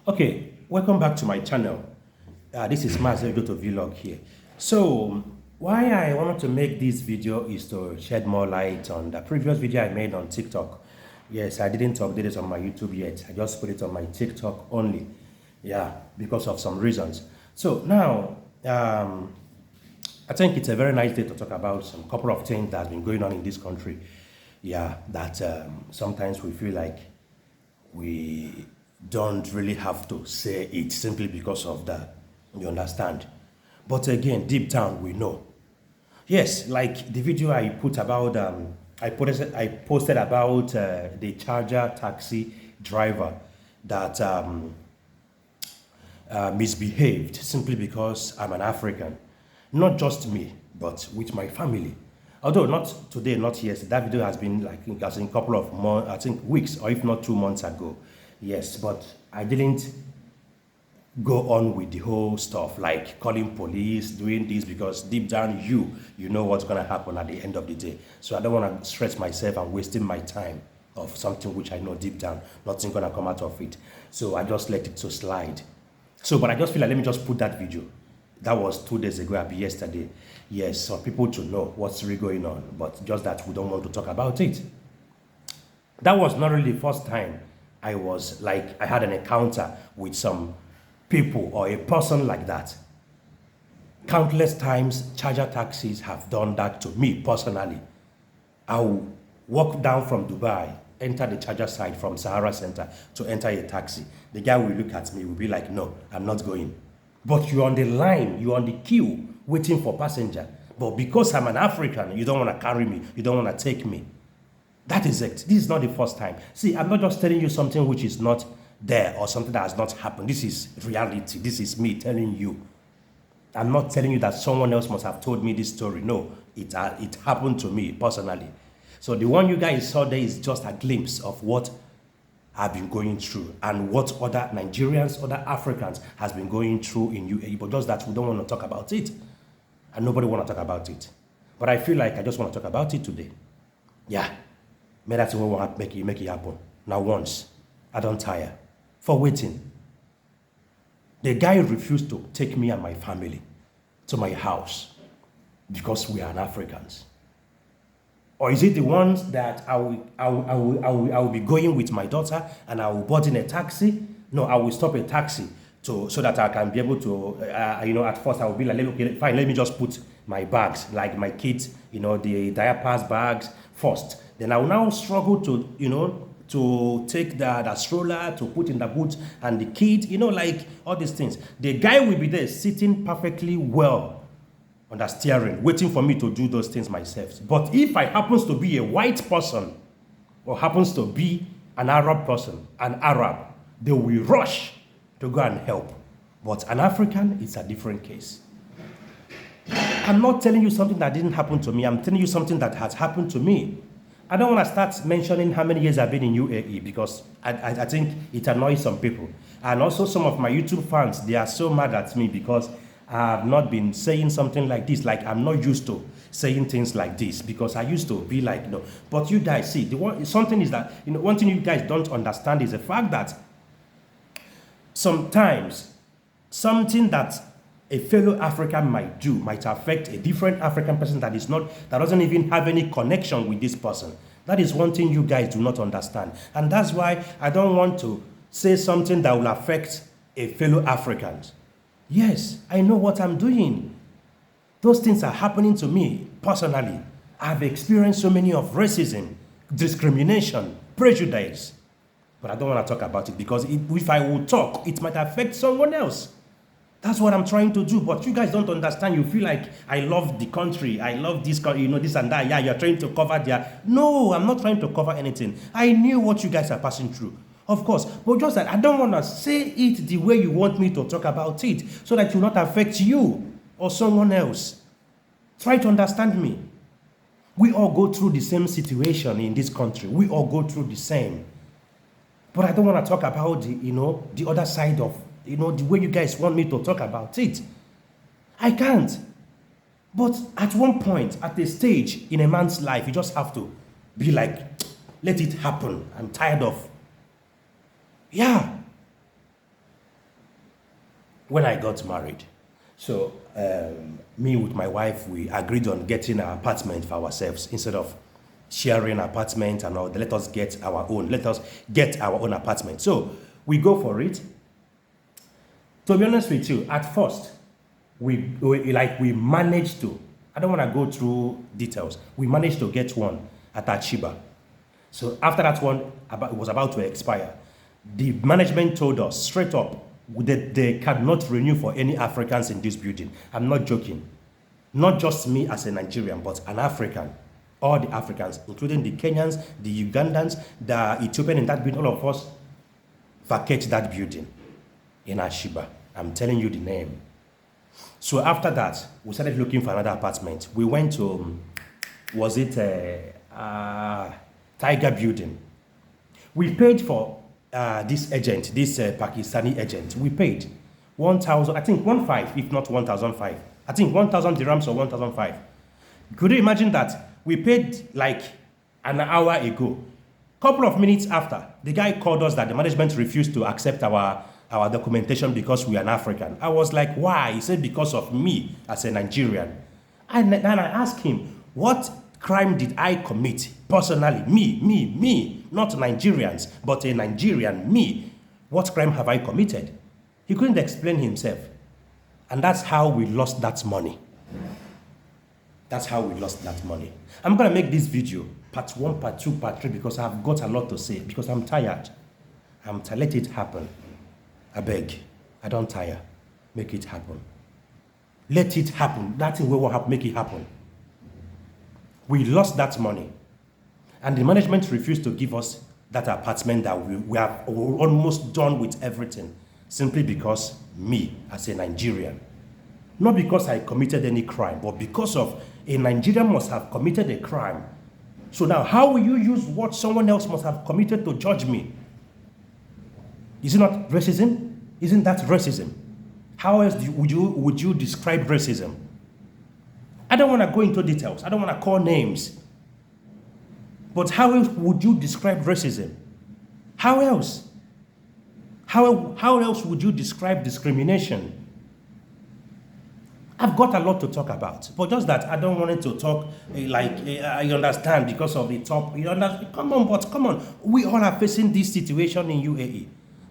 Okay, welcome back to my channel. This is Mazel to Vlog here. So, why I wanted to make this video is to shed more light on the previous video I made on TikTok. Yes, I didn't update it on my YouTube yet. I just put it on my TikTok only. Yeah, because of some reasons. So now, I think it's a very nice day to talk about some couple of things that have been going on in this country. Yeah, that sometimes we feel like we don't really have to say it simply because of that. You understand? But again, deep down, we know. Yes, like the video I put about, I posted about the charger taxi driver that misbehaved simply because I'm an African. Not just me, but with my family. Although not today, not yesterday. That video has been like as in a couple of months, I think weeks, or if not 2 months ago. Yes, but I didn't go on with the whole stuff like calling police, doing this because deep down you know what's gonna happen at the end of the day. So I don't want to stress myself and wasting my time of something which I know deep down nothing gonna come out of it. So I just let it to slide. So, but I just feel like let me just put that video. That was 2 days ago, I'll be yesterday. Yes, for people to know what's really going on, but just that we don't want to talk about it. That was not really the first time I had an encounter with some people or a person like that. Countless times, charger taxis have done that to me personally. I will walk down from Dubai, enter the charger side from Sahara Center to enter a taxi. The guy will look at me, will be like, no, I'm not going. But you're on the line, you're on the queue, waiting for passenger. But because I'm an African, you don't want to carry me, you don't want to take me. That is it. This is not the first time. See, I'm not just telling you something which is not there or something that has not happened. This is reality. This is me telling you. I'm not telling you that someone else must have told me this story. No, it happened to me personally. So the one you guys saw there is just a glimpse of what I've been going through and what other Nigerians, other Africans has been going through in UAE. But just that we don't want to talk about it. And nobody want to talk about it. But I feel like I just want to talk about it today. Yeah. May that's what will make it happen. Now once. I don't tire. For waiting. The guy refused to take me and my family to my house because we are Africans. Or is it the ones that I will be going with my daughter and I will board in a taxi? No, I will stop a taxi so that I can be able to, at first I will be like, okay, fine, let me just put my bags, like my kids, the diapers bags first. Then I will now struggle to take the stroller, to put in the boot and the kid, like all these things. The guy will be there sitting perfectly well on the steering, waiting for me to do those things myself. But if I happens to be a white person or happens to be an Arab person, an Arab, they will rush to go and help. But an African, it's a different case. I'm not telling you something that didn't happen to me. I'm telling you something that has happened to me. I don't want to start mentioning how many years I've been in UAE because I think it annoys some people. And also some of my YouTube fans, they are so mad at me because I have not been saying something like this. Like I'm not used to saying things like this because I used to be like, no. But you guys see, something is that, one thing you guys don't understand is the fact that sometimes something that a fellow African might do might affect a different African person that doesn't even have any connection with this person. That is one thing you guys do not understand. And that's why I don't want to say something that will affect a fellow African. Yes, I know what I'm doing. Those things are happening to me personally. I've experienced so many of racism, discrimination, prejudice. But I don't want to talk about it because if I will talk, it might affect someone else. That's what I'm trying to do, but you guys don't understand. You feel like I love the country, I love this, this and that. Yeah, you're trying to cover their... No, I'm not trying to cover anything. I knew what you guys are passing through, of course. But just that I don't want to say it the way you want me to talk about it, so that it will not affect you or someone else. Try to understand me. We all go through the same situation in this country. We all go through the same. But I don't want to talk about the other side of the way you guys want me to talk about it. I can't. But at one point, at a stage in a man's life, you just have to be like, let it happen. I'm tired of. Yeah. when I got married. So me with my wife, we agreed on getting an apartment for ourselves instead of sharing apartment and all. Let us get our own. Let us get our own apartment. So we go for it. To be honest with you, at first, we managed to. I don't want to go through details. We managed to get one at Achiba. So after that one it was about to expire, the management told us straight up that they cannot renew for any Africans in this building. I'm not joking. Not just me as a Nigerian, but an African. All the Africans, including the Kenyans, the Ugandans, the Ethiopian in that building, all of us vacate that building in Ashiba. I'm telling you the name. So after that, we started looking for another apartment. We went to, was it Tiger Building? We paid for this agent, this Pakistani agent. We paid 1,000, I think 1,500, if not 1,500. I think 1,000 dirhams or 1,500. Could you imagine that? We paid like an hour ago. Couple of minutes after, the guy called us that the management refused to accept our documentation because we are an African. I was like, why? He said, because of me as a Nigerian. And then I asked him, what crime did I commit personally? Me, not Nigerians, but a Nigerian, me. What crime have I committed? He couldn't explain himself. And that's how we lost that money. That's how we lost that money. I'm going to make this video part 1, part 2, part 3 because I've got a lot to say, because I'm tired. Let it happen. I beg. I don't tire. Make it happen. Let it happen. That thing will happen. Make it happen. We lost that money. And the management refused to give us that apartment that we have almost done with everything. Simply because me, as a Nigerian. Not because I committed any crime, but because of a Nigerian must have committed a crime. So now, how will you use what someone else must have committed to judge me? Is it not racism? Isn't that racism? How else would you describe racism? I don't want to go into details. I don't want to call names. But how else would you describe racism? How else? How else would you describe discrimination? I've got a lot to talk about, but just that I don't want it to talk I understand because of the top. You understand? Come on. We all are facing this situation in UAE,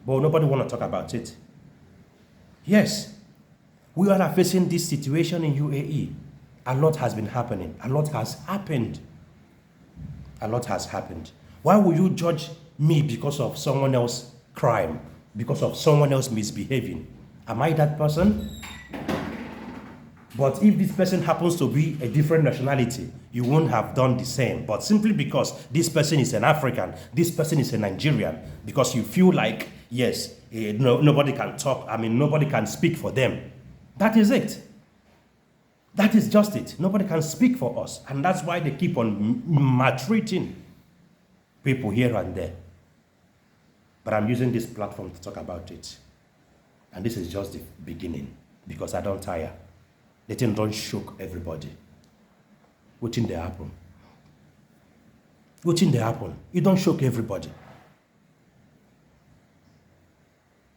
but nobody want to talk about it. Yes, we all are facing this situation in UAE. A lot has been happening. A lot has happened. Why would you judge me because of someone else's crime, because of someone else misbehaving? Am I that person? But if this person happens to be a different nationality, you won't have done the same. But simply because this person is an African, this person is a Nigerian, because you feel like, yes, nobody can talk, nobody can speak for them. That is it. That is just it. Nobody can speak for us. And that's why they keep on maltreating people here and there. But I'm using this platform to talk about it. And this is just the beginning, because I don't tire. The thing don't shock everybody. What thing they happen? It don't shock everybody.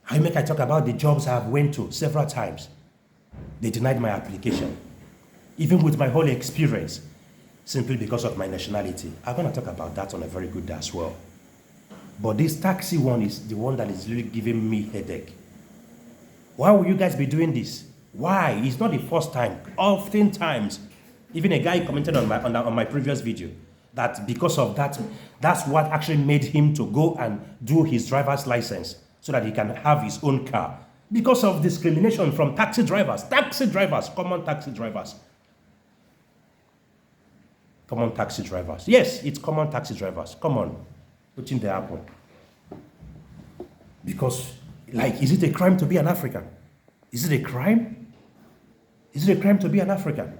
I talk about the jobs I've went to several times. They denied my application. Even with my whole experience, simply because of my nationality. I'm going to talk about that on a very good day as well. But this taxi one is the one that is really giving me headache. Why will you guys be doing this? Why? It's not the first time. Oftentimes, even a guy commented on my previous video that because of that, that's what actually made him to go and do his driver's license so that he can have his own car. Because of discrimination from taxi drivers, common taxi drivers. Common taxi drivers. Yes, it's common taxi drivers. Come on. What in the happen? Because, is it a crime to be an African? Is it a crime? Is it a crime to be an African?